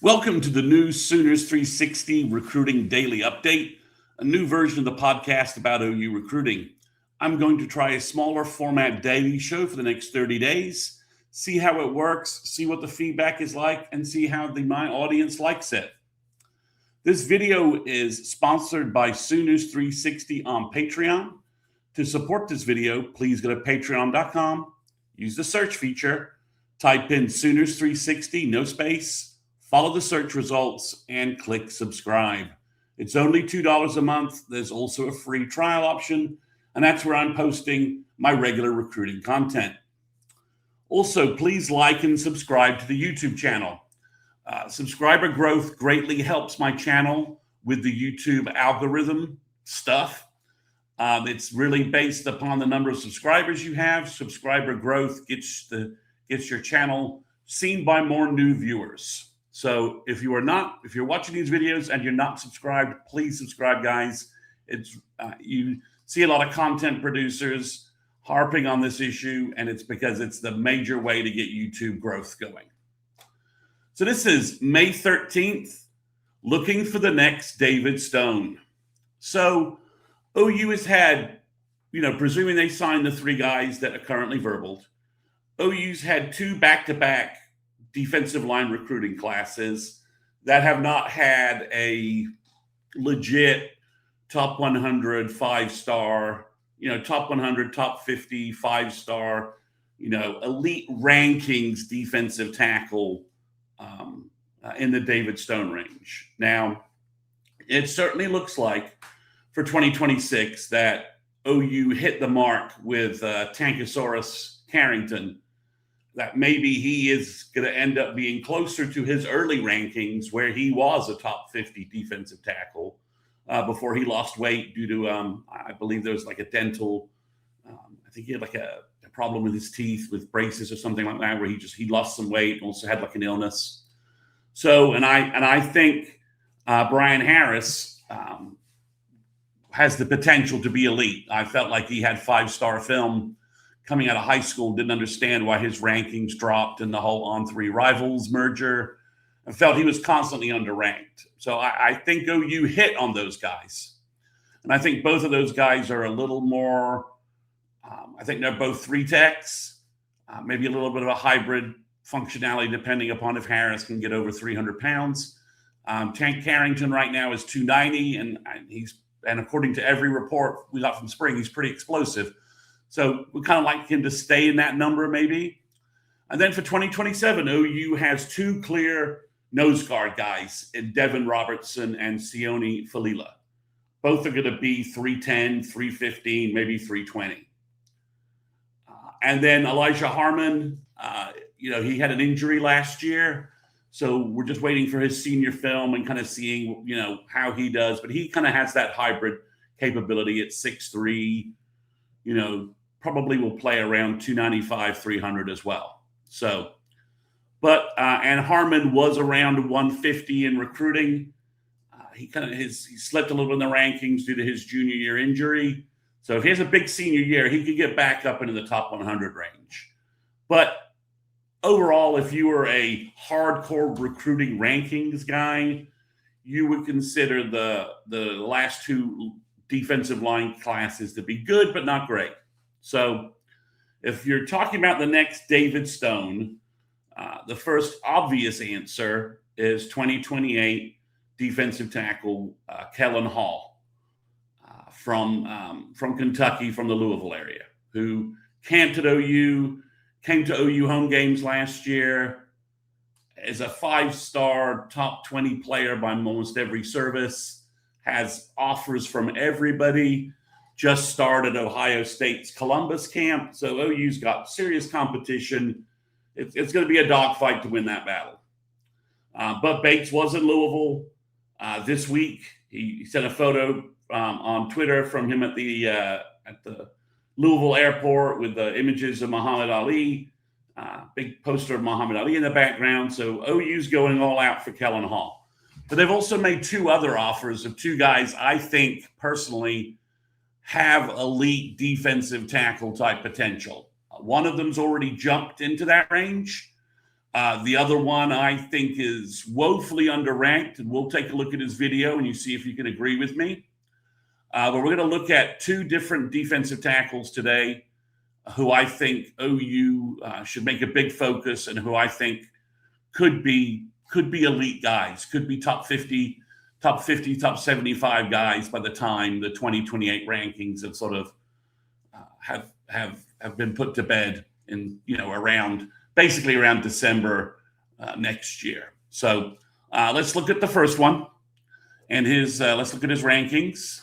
Welcome to the new Sooners360 Recruiting Daily Update, a new version of the podcast about OU recruiting. I'm going to try a smaller format daily show for the next 30 days, see how it works, see what the feedback is like, and see how my audience likes it. This video is sponsored by Sooners360 on Patreon. To support this video, please go to patreon.com, use the search feature, type in Sooners360, no space, follow the search results, and click subscribe. It's only $2 a month. There's also a free trial option, and that's where I'm posting my regular recruiting content. Also, please like and subscribe to the YouTube channel. Subscriber growth greatly helps my channel with the YouTube algorithm stuff. It's really based upon the number of subscribers you have. Subscriber growth gets your channel seen by more new viewers. So if you're watching these videos and you're not subscribed, please subscribe, guys. You see a lot of content producers harping on this issue, and it's because it's the major way to get YouTube growth going. So this is May 13th, looking for the next David Stone. So OU has had, presuming they signed the three guys that are currently verbaled, OU's had two back-to-back defensive line recruiting classes that have not had a legit top 100 5-star, top 100, top 50 5-star, elite rankings defensive tackle in the David Stone range. Now, it certainly looks like for 2026 that OU hit the mark with Tankosaurus Carrington, that maybe he is going to end up being closer to his early rankings where he was a top 50 defensive tackle before he lost weight due to, I believe there was like a dental, I think he had like a problem with his teeth with braces or something like that, where he lost some weight, also had like an illness. So, and I think Brian Harris has the potential to be elite. I felt like he had 5-star film coming out of high school, didn't understand why his rankings dropped in the whole On3 Rivals merger, and felt he was constantly underranked. So I think OU hit on those guys. And I think both of those guys are a little more, I think they're both 3-techs, maybe a little bit of a hybrid functionality depending upon if Harris can get over 300 pounds. Tank Carrington right now is 290, and according to every report we got from spring, he's pretty explosive. So we kind of like him to stay in that number maybe. And then for 2027, OU has two clear nose guard guys in Devin Robertson and Sione Falila. Both are going to be 310, 315, maybe 320. And then Elijah Harmon, he had an injury last year. So we're just waiting for his senior film and kind of seeing, how he does. But he kind of has that hybrid capability at 6'3", probably will play around 295, 300 as well. So, and Harmon was around 150 in recruiting. He slipped a little in the rankings due to his junior year injury. So if he has a big senior year, he could get back up into the top 100 range. But overall, if you were a hardcore recruiting rankings guy, you would consider the last two defensive line classes to be good, but not great. So if you're talking about the next David Stone, the first obvious answer is 2028 defensive tackle Kellen Hall from Kentucky, from the Louisville area, who came to OU home games last year, is a 5-star top 20 player by almost every service, has offers from everybody, just started Ohio State's Columbus camp. So OU's got serious competition. It's going to be a dogfight to win that battle. But Bates was in Louisville this week. He sent a photo on Twitter from him at the Louisville airport with the images of Muhammad Ali, big poster of Muhammad Ali in the background. So OU's going all out for Kellen Hall. But they've also made two other offers of two guys I think personally have elite defensive tackle type potential. One of them's already jumped into that range. The other one I think is woefully underranked, and we'll take a look at his video and you see if you can agree with me. But we're going to look at two different defensive tackles today who I think OU should make a big focus and who I think could be elite guys, could be top 50, top 75 guys by the time the 2028 rankings have sort of have been put to bed in basically around December next year. So let's look at the first one, and let's look at his rankings.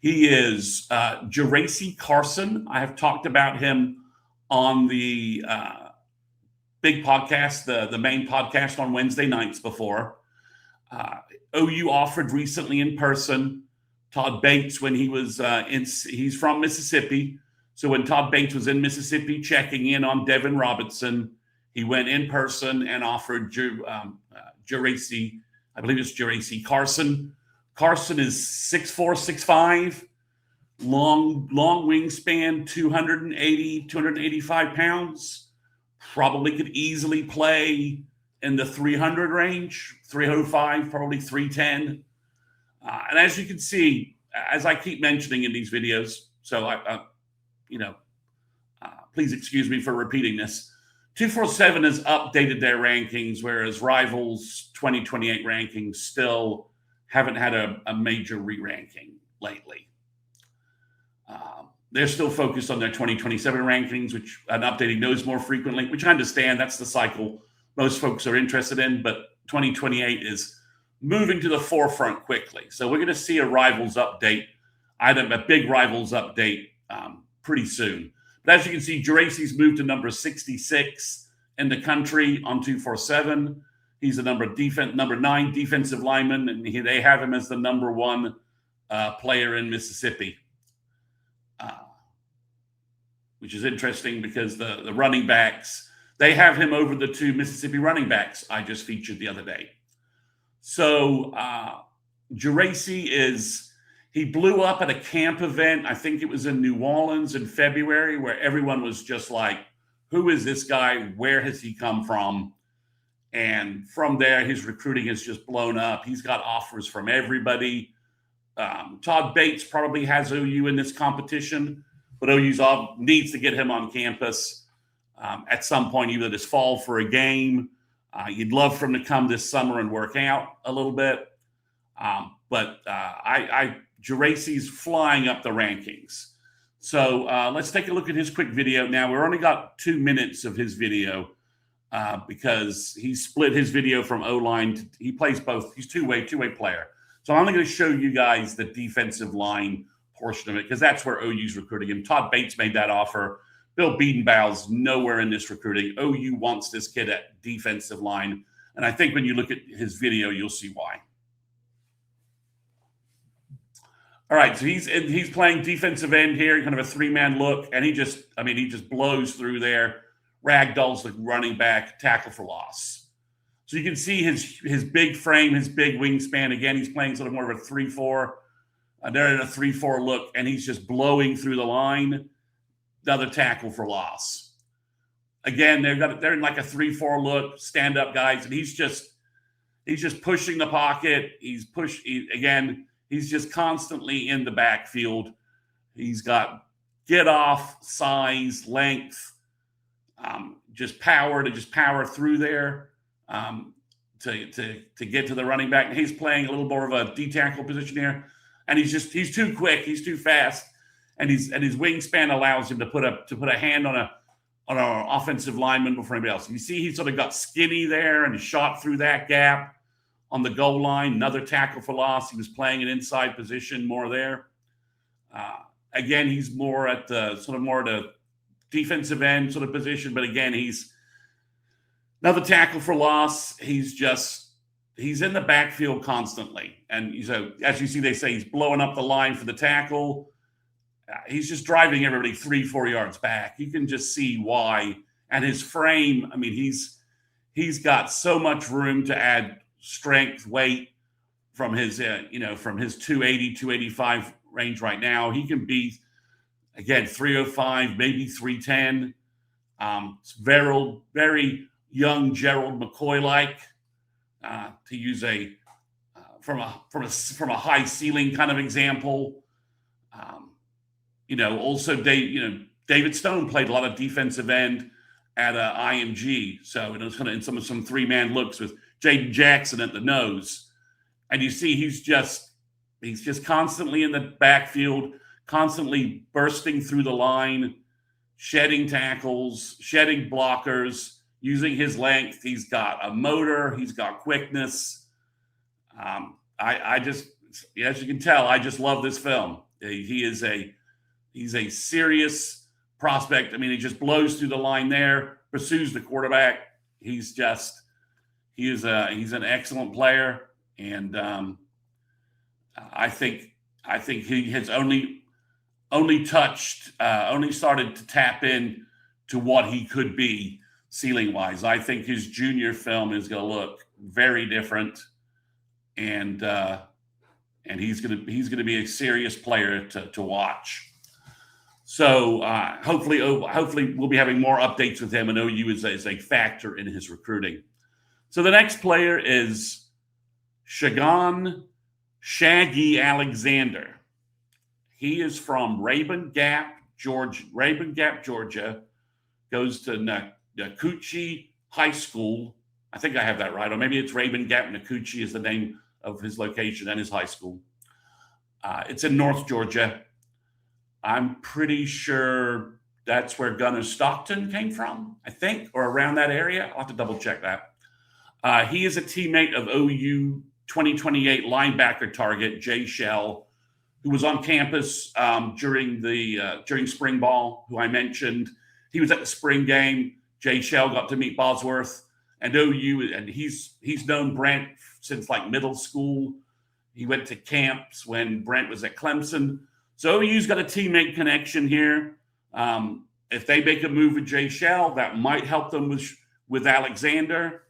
He is Geraci Carson. I have talked about him on the big podcast, the main podcast on Wednesday nights before. OU offered recently in person Todd Bates when he was he's from Mississippi. So when Todd Bates was in Mississippi checking in on Devin Robinson, he went in person and offered Geraci, I believe it's Geraci Carson. Carson is 6'4", 6'5", long wingspan, 285 pounds. Probably could easily play in the 300 range, 305, probably 310. And as you can see, as I keep mentioning in these videos, so please excuse me for repeating this. 247 has updated their rankings, whereas Rivals 2028 rankings still haven't had a major re-ranking lately. They're still focused on their 2027 rankings, and updating those more frequently, which I understand that's the cycle most folks are interested in, but 2028 is moving to the forefront quickly. So we're going to see a Rivals update, a big Rivals update pretty soon. But as you can see, Geraci's moved to number 66 in the country on 247. He's the number 9 defensive lineman, and they have him as the number 1 player in Mississippi, which is interesting because the running backs, they have him over the 2 Mississippi running backs I just featured the other day. So Geraci he blew up at a camp event. I think it was in New Orleans in February, where everyone was just like, who is this guy? Where has he come from? And from there, his recruiting has just blown up. He's got offers from everybody. Todd Bates probably has OU in this competition, but OU needs to get him on campus at some point, either this fall for a game. You'd love for him to come this summer and work out a little bit. But Geraci's flying up the rankings. So let's take a look at his quick video. Now, we've only got 2 minutes of his video because he split his video from O-line. He plays both. He's two-way player. So I'm only going to show you guys the defensive line portion of it because that's where OU's recruiting him. Todd Bates made that offer. Bill Biedenbau's nowhere in this recruiting. OU wants this kid at defensive line. And I think when you look at his video, you'll see why. All right, so he's playing defensive end here, kind of a 3-man look, and he just blows through there, ragdolls the running back, tackle for loss. So you can see his big frame, his big wingspan. Again, he's playing sort of more of a 3-4. They're in a 3-4 look, and he's just blowing through the line. Another tackle for loss. Again, they're in like a 3-4 look, stand-up guys, and he's just pushing the pocket. He's just constantly in the backfield. He's got get off, size, length, just power through there to get to the running back. And he's playing a little more of a D tackle position here, and he's too quick, he's too fast, and his wingspan allows him to put a hand on an offensive lineman before anybody else. You see, he sort of got skinny there and shot through that gap on the goal line. Another tackle for loss. He was playing an inside position more there. Again, he's more at the defensive end sort of position, but again, he's another tackle for loss. He's in the backfield constantly. And so, as you see, they say he's blowing up the line for the tackle. He's just driving everybody 3-4 yards back. You can just see why. And his frame, I mean, he's got so much room to add strength, weight from his 280, 285 range right now. He can be, again, 305, maybe 310. It's very, very young Gerald McCoy-like, to use from a high ceiling kind of example. Also David Stone played a lot of defensive end at IMG, so it was kind of in some 3-man looks with Jaden Jackson at the nose, and you see he's just constantly in the backfield, constantly bursting through the line, shedding tackles, shedding blockers, using his length. He's got a motor, he's got quickness. I just, as you can tell, I just love this film. He's a serious prospect. I mean, he just blows through the line there, pursues the quarterback. He's an excellent player, and I think he has only started to tap in to what he could be ceiling wise. I think his junior film is going to look very different, and he's going to be a serious player to watch. So hopefully we'll be having more updates with him, and OU is a factor in his recruiting. So the next player is Shaggy Alexander. He is from Raven Gap, Georgia. Goes to Nakuchi High School. I think I have that right, or maybe it's Raven Gap. Nakuchi is the name of his location and his high school. It's in North Georgia. I'm pretty sure that's where Gunnar Stockton came from, I think, or around that area. I'll have to double check that. He is a teammate of OU 2028 linebacker target Jay Shell, who was on campus during spring ball, who I mentioned. He was at the spring game. Jay Shell got to meet Bosworth and OU, and he's known Brent since like middle school. He went to camps when Brent was at Clemson. So OU's got a teammate connection here. If they make a move with Jay Shell, that might help them with Alexander.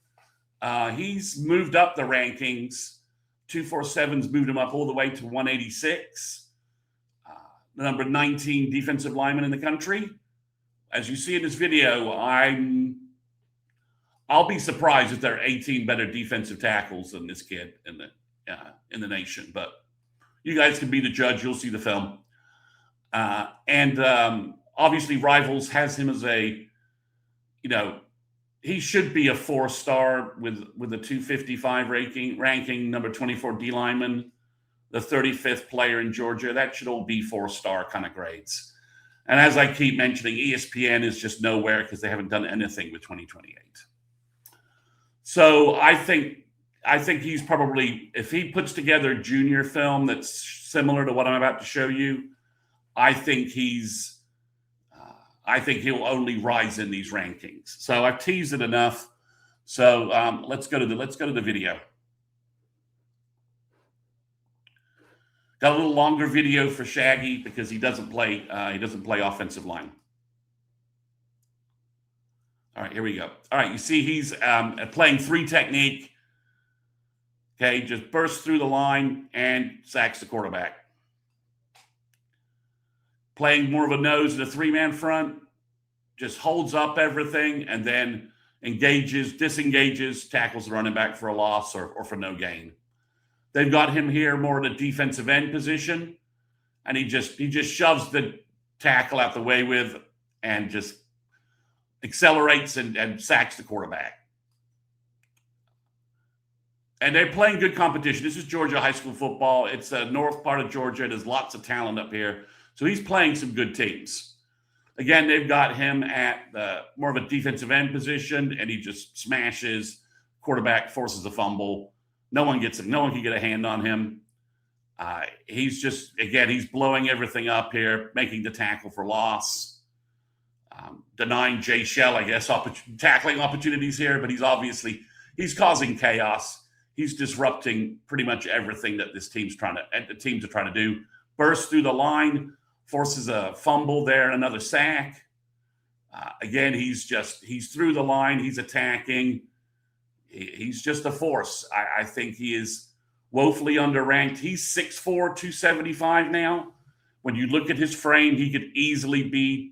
He's moved up the rankings. 247's moved him up all the way to 186. The number 19 defensive lineman in the country. As you see in this video, I'll be surprised if there are 18 better defensive tackles than this kid in the nation. But you guys can be the judge. You'll see the film. Obviously, Rivals has him as he should be a 4-star with a 255 ranking, number 24 D lineman, the 35th player in Georgia. That should all be 4-star kind of grades. And as I keep mentioning, ESPN is just nowhere because they haven't done anything with 2028. So I think he's probably, if he puts together junior film that's similar to what I'm about to show you, I think he'll only rise in these rankings. So I've teased it enough. So let's go to the video. Got a little longer video for Shaggy because he doesn't play offensive line. All right, here we go. All right, you see he's playing 3 technique. Okay, just bursts through the line and sacks the quarterback. Playing more of a nose in a 3-man front, just holds up everything and then disengages, tackles the running back for a loss or for no gain. They've got him here more in a defensive end position, and he just shoves the tackle out the way with and just accelerates and sacks the quarterback. And they're playing good competition. This is Georgia high school football. It's the north part of Georgia. There's lots of talent up here. So he's playing some good teams. Again, they've got him at more of a defensive end position, and he just smashes. Quarterback forces a fumble. No one gets him. No one can get a hand on him. He's blowing everything up here, making the tackle for loss. Denying Jay Shell, I guess, tackling opportunities here, but he's causing chaos. He's disrupting pretty much everything that the teams are trying to do. Bursts through the line, forces a fumble there, another sack. Again, he's through the line. He's attacking. He's just a force. I think he is woefully underranked. He's 6'4", 275 now. When you look at his frame, he could easily be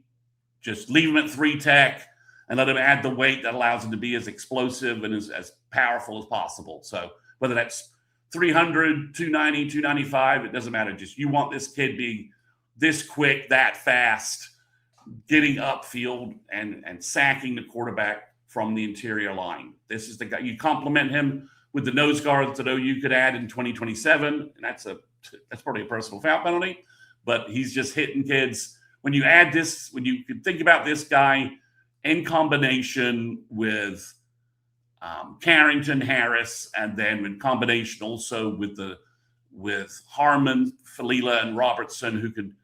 just leave him at 3 tech and let him add the weight that allows him to be as explosive and as powerful as possible. So whether that's 300, 290, 295, it doesn't matter. Just you want this kid being this quick, that fast, getting upfield and sacking the quarterback from the interior line. This is the guy. You complement him with the nose guards that OU could add in 2027, and that's probably a personal foul penalty, but he's just hitting kids. When you add this, when you think about this guy in combination with Carrington, Harris, and then in combination also with Harmon, Falila, and Robertson, who could,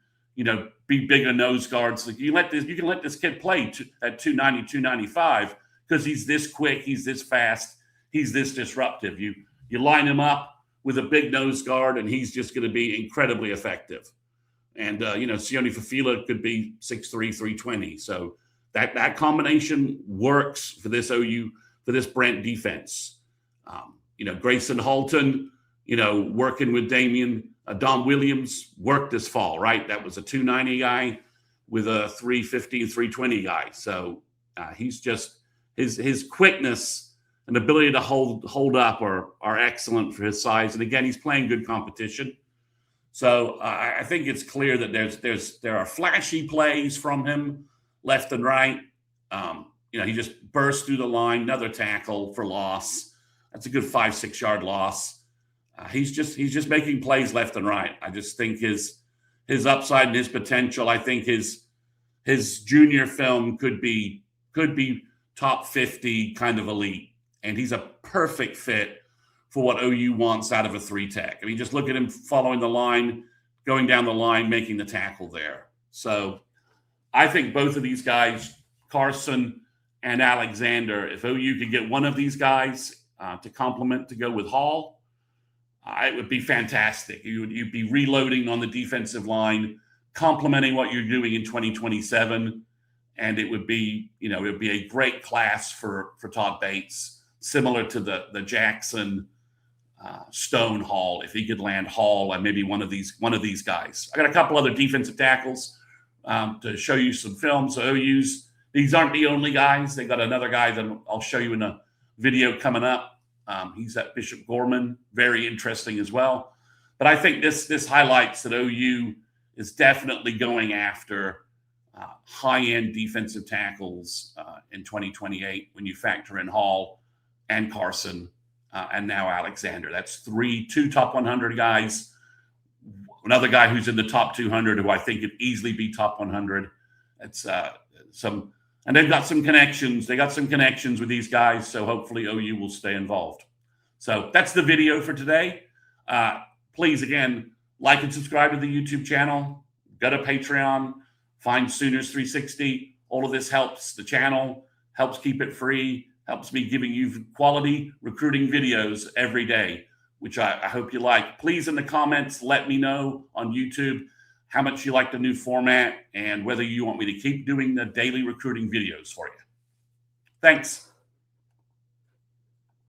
be bigger nose guards. Like you can let this kid play at 290, 295 because he's this quick, he's this fast, he's this disruptive. You line him up with a big nose guard, and he's just going to be incredibly effective. And Sione Fafila could be 6'3", 320. So that combination works for this OU, for this Brent defense. Grayson Halton, working with Dom Williams worked this fall, right? That was a 290 guy with a 350 and 320 guy. So he's just his quickness and ability to hold up are excellent for his size. And again, he's playing good competition. So I think it's clear that there are flashy plays from him left and right. He just burst through the line, another tackle for loss. That's a good 5-6 yard loss. He's just making plays left and right. I just think his upside and his potential. I think his junior film could be top 50 kind of elite, and he's a perfect fit for what OU wants out of a 3-tech. I mean, just look at him following the line, going down the line, making the tackle there. So I think both of these guys, Carson and Alexander, if OU could get one of these guys to complement to go with Hall, it would be fantastic. You'd be reloading on the defensive line, complementing what you're doing in 2027, and it would be a great class for Todd Bates, similar to the Jackson Stone Hall, if he could land Hall and maybe one of these guys. I got a couple other defensive tackles to show you some film. So these aren't the only guys. They got another guy that I'll show you in a video coming up. He's at Bishop Gorman, very interesting as well. But I think this highlights that OU is definitely going after high-end defensive tackles in 2028 when you factor in Hall and Carson and now Alexander. That's two top 100 guys. Another guy who's in the top 200 who I think could easily be top 100. It's and they've got some connections. They got some connections with these guys, so hopefully OU will stay involved. So that's the video for today. Please, again, like and subscribe to the YouTube channel. Go to Patreon. Find Sooners360. All of this helps the channel, helps keep it free, helps me giving you quality recruiting videos every day, which I hope you like. Please, in the comments, let me know on YouTube how much you like the new format and whether you want me to keep doing the daily recruiting videos for you. Thanks.